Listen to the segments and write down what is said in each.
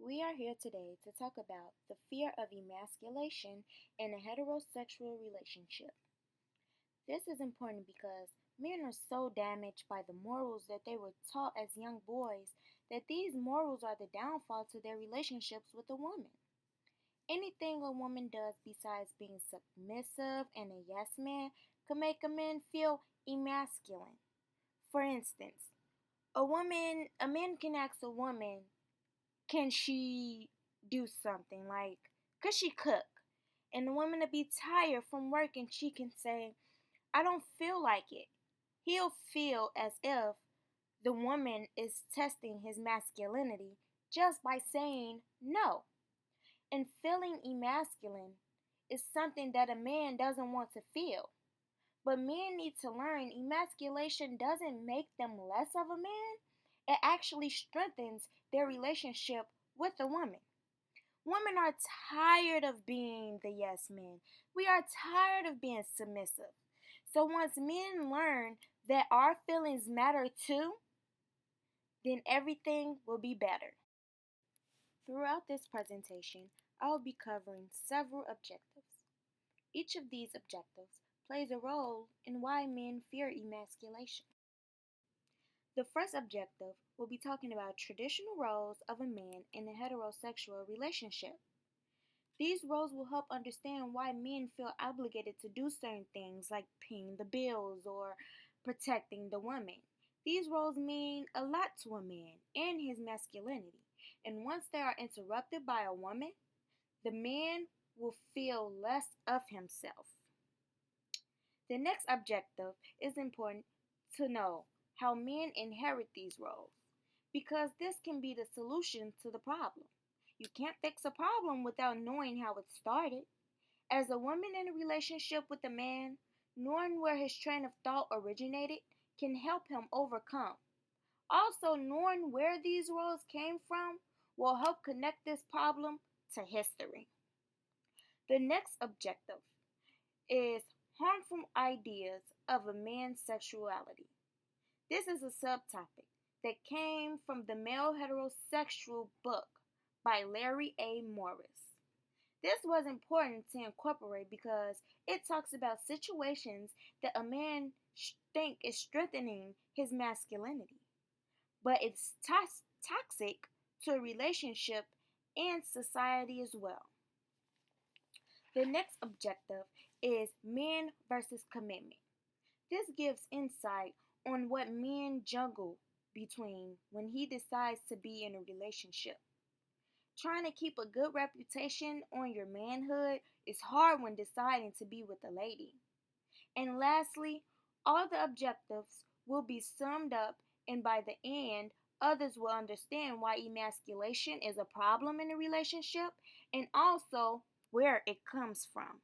We are here today to talk about the fear of emasculation in a heterosexual relationship. This is important because men are so damaged by the morals that they were taught as young boys that these morals are the downfall to their relationships with a woman. Anything a woman does besides being submissive and a yes man can make a man feel emasculine. For instance, a man can ask a woman, can she do something? Like, could she cook? And the woman to be tired from work and she can say, I don't feel like it. He'll feel as if the woman is testing his masculinity just by saying no. And feeling emasculine is something that a man doesn't want to feel. But men need to learn emasculation doesn't make them less of a man. It actually strengthens their relationship with a woman. Women are tired of being the yes man. We are tired of being submissive. So once men learn that our feelings matter too, then everything will be better. Throughout this presentation, I will be covering several objectives. Each of these objectives plays a role in why men fear emasculation. The first objective will be talking about traditional roles of a man in a heterosexual relationship. These roles will help understand why men feel obligated to do certain things like paying the bills or protecting the woman. These roles mean a lot to a man and his masculinity, and once they are interrupted by a woman, the man will feel less of himself. The next objective is important to know how men inherit these roles, because this can be the solution to the problem. You can't fix a problem without knowing how it started. As a woman in a relationship with a man, knowing where his train of thought originated can help him overcome. Also, knowing where these roles came from will help connect this problem to history. The next objective is harmful ideas of a man's sexuality. This is a subtopic that came from the Male Heterosexual book by Larry A. Morris. This was important to incorporate because it talks about situations that a man think is strengthening his masculinity, but it's toxic to a relationship and society as well. The next objective is men versus commitment. This gives insight on what men juggle between when he decides to be in a relationship. Trying to keep a good reputation on your manhood is hard when deciding to be with a lady. And lastly, all the objectives will be summed up, and by the end, others will understand why emasculation is a problem in a relationship and also where it comes from.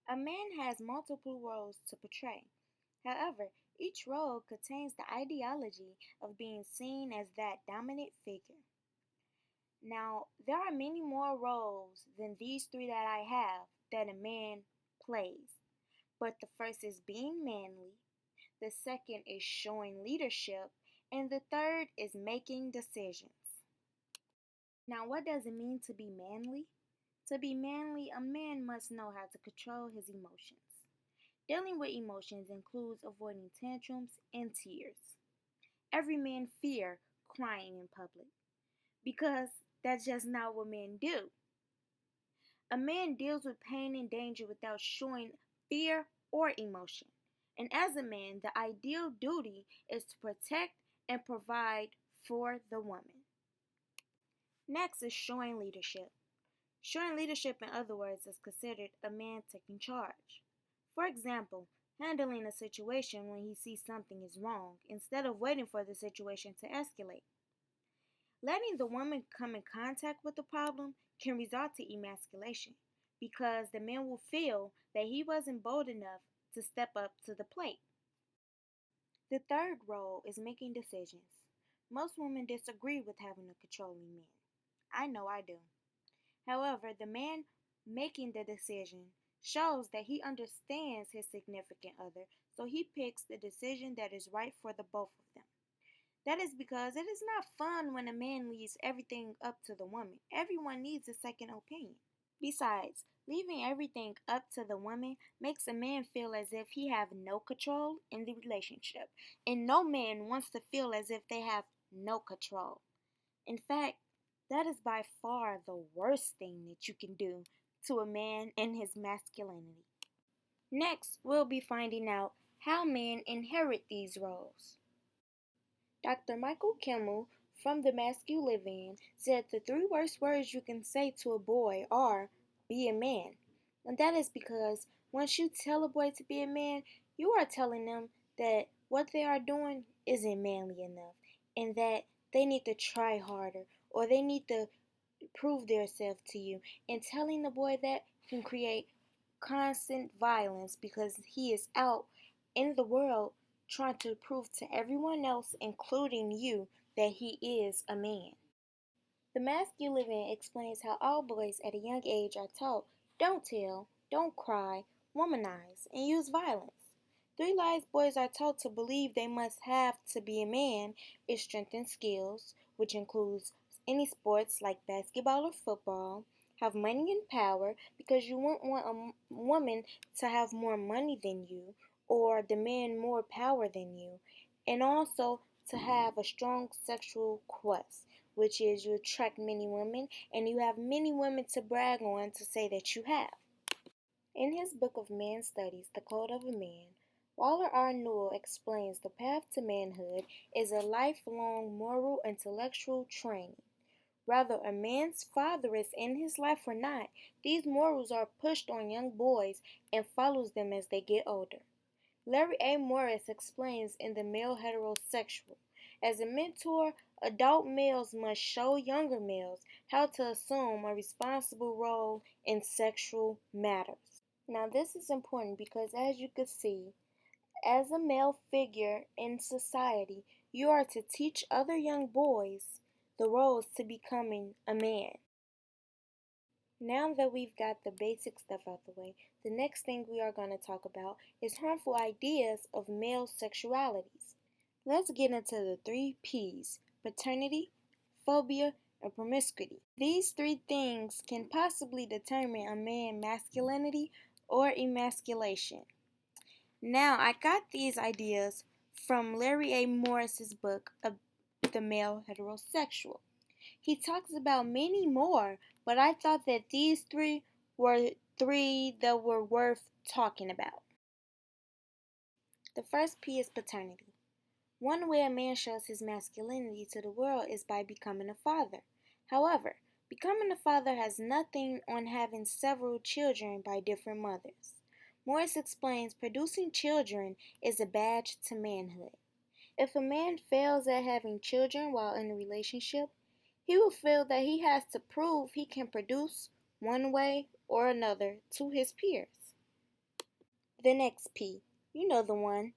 A man has multiple roles to portray. However, each role contains the ideology of being seen as that dominant figure. Now, there are many more roles than these three that I have that a man plays. But the first is being manly, the second is showing leadership, and the third is making decisions. Now, what does it mean to be manly? To be manly, a man must know how to control his emotions. Dealing with emotions includes avoiding tantrums and tears. Every man fears crying in public because that's just not what men do. A man deals with pain and danger without showing fear or emotion. And as a man, the ideal duty is to protect and provide for the woman. Next is showing leadership. Showing leadership, in other words, is considered a man taking charge. For example, handling a situation when he sees something is wrong instead of waiting for the situation to escalate. Letting the woman come in contact with the problem can result to emasculation because the man will feel that he wasn't bold enough to step up to the plate. The third role is making decisions. Most women disagree with having a controlling man. I know I do. However, the man making the decision shows that he understands his significant other, so he picks the decision that is right for the both of them. That is because it is not fun when a man leaves everything up to the woman. Everyone needs a second opinion. Besides, leaving everything up to the woman makes a man feel as if he have no control in the relationship, and no man wants to feel as if they have no control. In fact, that is by far the worst thing that you can do to a man in his masculinity. Next, we'll be finding out how men inherit these roles. Dr. Michael Kimmel from the Emasculation said the three worst words you can say to a boy are, be a man. And that is because once you tell a boy to be a man, you are telling them that what they are doing isn't manly enough and that they need to try harder or they need to prove themselves to you. And telling the boy that can create constant violence because he is out in the world trying to prove to everyone else, including you, that he is a man. The masculine explains how all boys at a young age are taught don't tell, don't cry, womanize, and use violence. Three lies boys are taught to believe they must have to be a man is strengthen skills, which includes any sports like basketball or football, have money and power because you won't want a woman to have more money than you or demand more power than you, and also to have a strong sexual quest, which is you attract many women and you have many women to brag on to say that you have. In his book of Man Studies, The Code of a Man, Waller R. Newell explains the path to manhood is a lifelong moral intellectual training. Whether a man's father is in his life or not, these morals are pushed on young boys and follows them as they get older. Larry A. Morris explains in The Male Heterosexual, as a mentor, adult males must show younger males how to assume a responsible role in sexual matters. Now, this is important because, as you can see, as a male figure in society, you are to teach other young boys the roles to becoming a man. Now that we've got the basic stuff out the way, the next thing we are going to talk about is harmful ideas of male sexualities. Let's get into the three P's: paternity, phobia, and promiscuity. These three things can possibly determine a man's masculinity or emasculation. Now, I got these ideas from Larry A. Morris's book, The Male Heterosexual. He talks about many more, but I thought that these three were three that were worth talking about. The first P is paternity. One way a man shows his masculinity to the world is by becoming a father. However, becoming a father has nothing on having several children by different mothers. Morris explains producing children is a badge to manhood. If a man fails at having children while in a relationship, he will feel that he has to prove he can produce one way or another to his peers. The next P, you know the one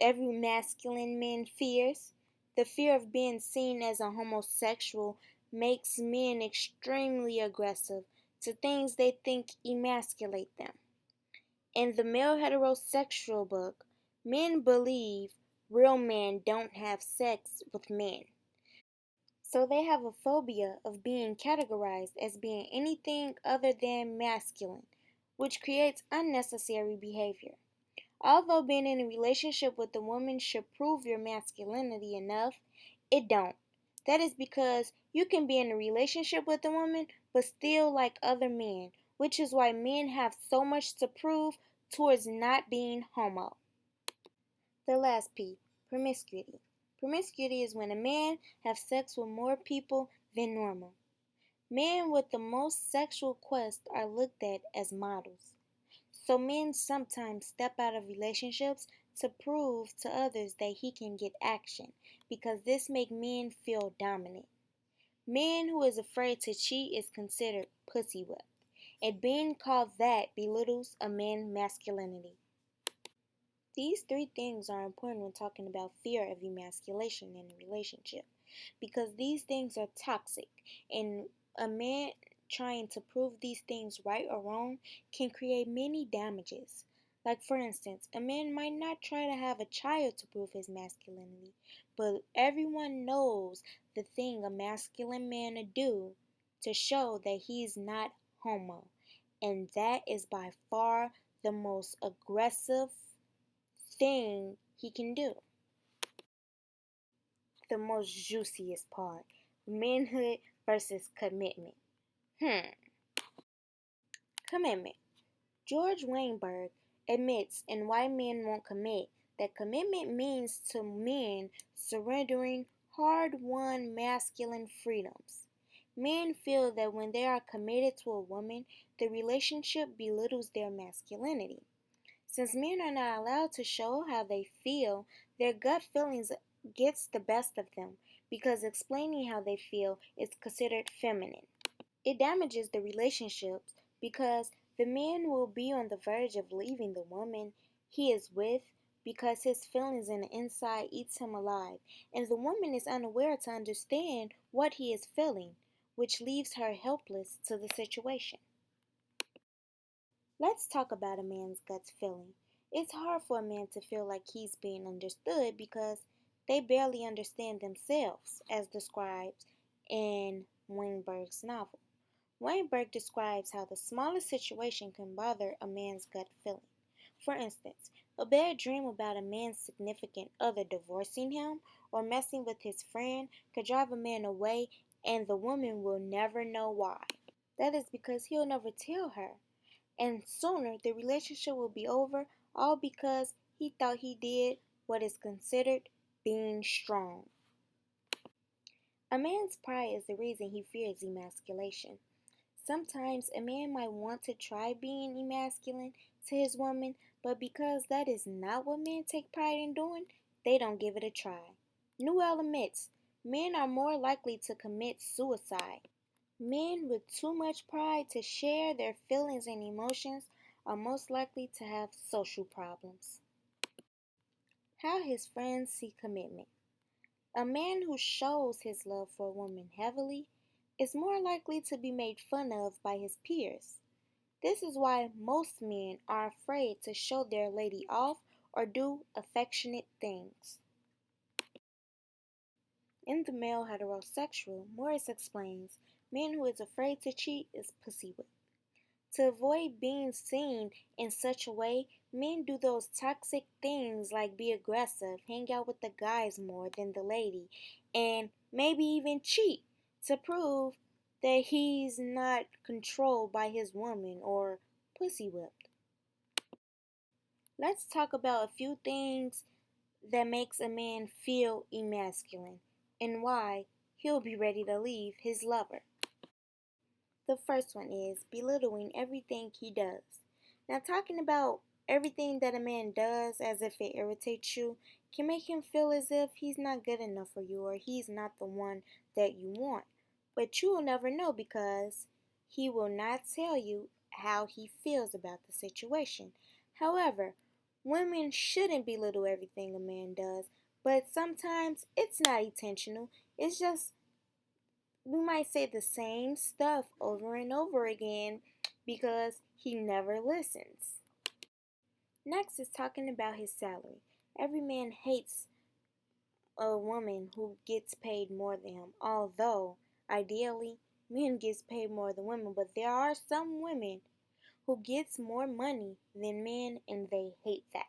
every masculine man fears. The fear of being seen as a homosexual makes men extremely aggressive to things they think emasculate them. In the Male Heterosexual book, men believe real men don't have sex with men. So they have a phobia of being categorized as being anything other than masculine, which creates unnecessary behavior. Although being in a relationship with a woman should prove your masculinity enough, it don't. That is because you can be in a relationship with a woman but still like other men, which is why men have so much to prove towards not being homo. The last P, promiscuity. Promiscuity is when a man has sex with more people than normal. Men with the most sexual quests are looked at as models. So men sometimes step out of relationships to prove to others that he can get action because this makes men feel dominant. Man who is afraid to cheat is considered pussy whipped, and being called that belittles a man's masculinity. These three things are important when talking about fear of emasculation in a relationship because these things are toxic and a man trying to prove these things right or wrong can create many damages. Like for instance, a man might not try to have a child to prove his masculinity, but everyone knows the thing a masculine man will do to show that he's not homo, and that is by far the most aggressive thing he can do. The most juiciest part, manhood versus commitment. Commitment. George Weinberg admits in Why Men Won't Commit that commitment means to men surrendering hard won masculine freedoms. Men feel that when they are committed to a woman, the relationship belittles their masculinity. Since men are not allowed to show how they feel, their gut feelings gets the best of them because explaining how they feel is considered feminine. It damages the relationships because the man will be on the verge of leaving the woman he is with because his feelings in the inside eats him alive, and the woman is unaware to understand what he is feeling, which leaves her helpless to the situation. Let's talk about a man's gut feeling. It's hard for a man to feel like he's being understood because they barely understand themselves, as described in Weinberg's novel. Weinberg describes how the smallest situation can bother a man's gut feeling. For instance, a bad dream about a man's significant other divorcing him or messing with his friend could drive a man away, and the woman will never know why. That is because he'll never tell her. And sooner the relationship will be over, all because he thought he did what is considered being strong. A man's pride is the reason he fears emasculation. Sometimes a man might want to try being emasculine to his woman, but because that is not what men take pride in doing, they don't give it a try. Newell admits men are more likely to commit suicide. Men with too much pride to share their feelings and emotions are most likely to have social problems. How his friends see commitment. A man who shows his love for a woman heavily is more likely to be made fun of by his peers. This is why most men are afraid to show their lady off or do affectionate things. In The Male Heterosexual, Morris explains, man who is afraid to cheat is pussy whipped. To avoid being seen in such a way, men do those toxic things like be aggressive, hang out with the guys more than the lady, and maybe even cheat to prove that he's not controlled by his woman or pussy whipped. Let's talk about a few things that makes a man feel emasculine and why he'll be ready to leave his lover. The first one is belittling everything he does. Now, talking about everything that a man does as if it irritates you can make him feel as if he's not good enough for you or he's not the one that you want. But you will never know because he will not tell you how he feels about the situation. However, women shouldn't belittle everything a man does, but sometimes it's not intentional. It's just we might say the same stuff over and over again because he never listens. Next is talking about his salary. Every man hates a woman who gets paid more than him, although ideally men gets paid more than women, but there are some women who gets more money than men and they hate that.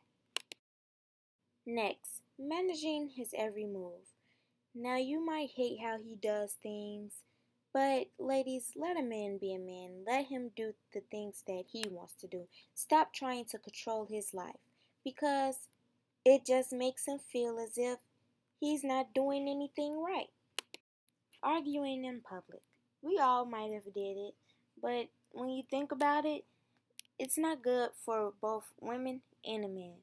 Next, managing his every move. Now, you might hate how he does things, but ladies, let a man be a man. Let him do the things that he wants to do. Stop trying to control his life because it just makes him feel as if he's not doing anything right. Arguing in public. We all might have did it, but when you think about it, it's not good for both women and a man.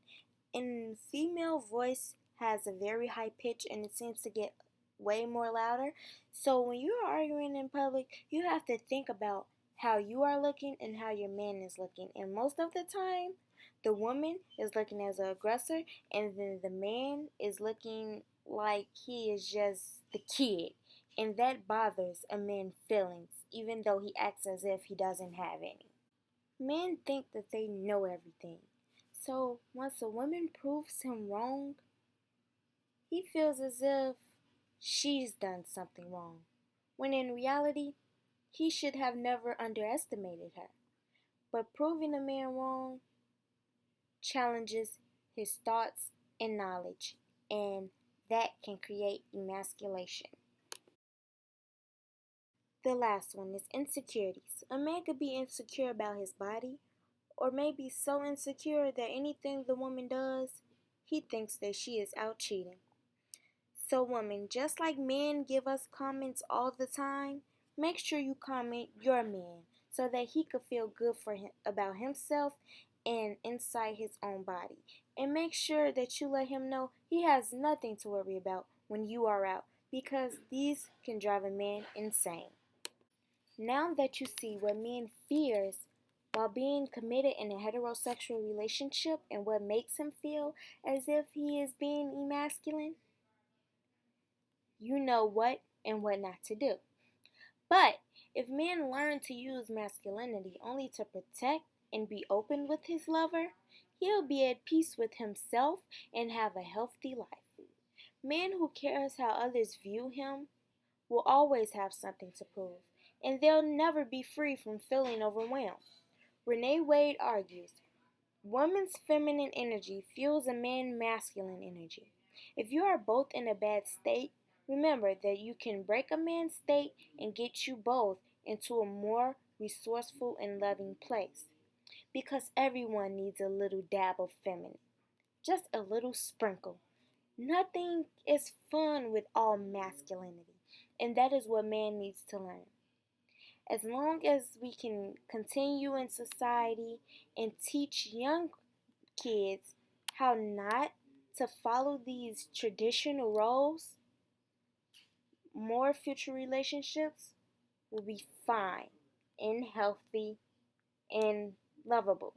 And female voice has a very high pitch and it seems to get way more louder. So when you're arguing in public, you have to think about how you are looking and how your man is looking. And most of the time, the woman is looking as an aggressor and then the man is looking like he is just the kid. And that bothers a man's feelings, even though he acts as if he doesn't have any. Men think that they know everything. So once a woman proves him wrong, he feels as if she's done something wrong, when in reality, he should have never underestimated her. But proving a man wrong challenges his thoughts and knowledge, and that can create emasculation. The last one is insecurities. A man could be insecure about his body, or maybe so insecure that anything the woman does, he thinks that she is out cheating. So, women, just like men give us comments all the time, make sure you comment your man so that he could feel good for him about himself and inside his own body. And make sure that you let him know he has nothing to worry about when you are out, because these can drive a man insane. Now that you see what man fears while being committed in a heterosexual relationship and what makes him feel as if he is being emasculine, you know what and what not to do. But if man learn to use masculinity only to protect and be open with his lover, he'll be at peace with himself and have a healthy life. Man who cares how others view him will always have something to prove, and they'll never be free from feeling overwhelmed. Renee Wade argues, woman's feminine energy fuels a man's masculine energy. If you are both in a bad state, remember that you can break a man's state and get you both into a more resourceful and loving place. Because everyone needs a little dab of feminine, just a little sprinkle. Nothing is fun with all masculinity, and that is what man needs to learn. As long as we can continue in society and teach young kids how not to follow these traditional roles, more future relationships will be fine and healthy and lovable.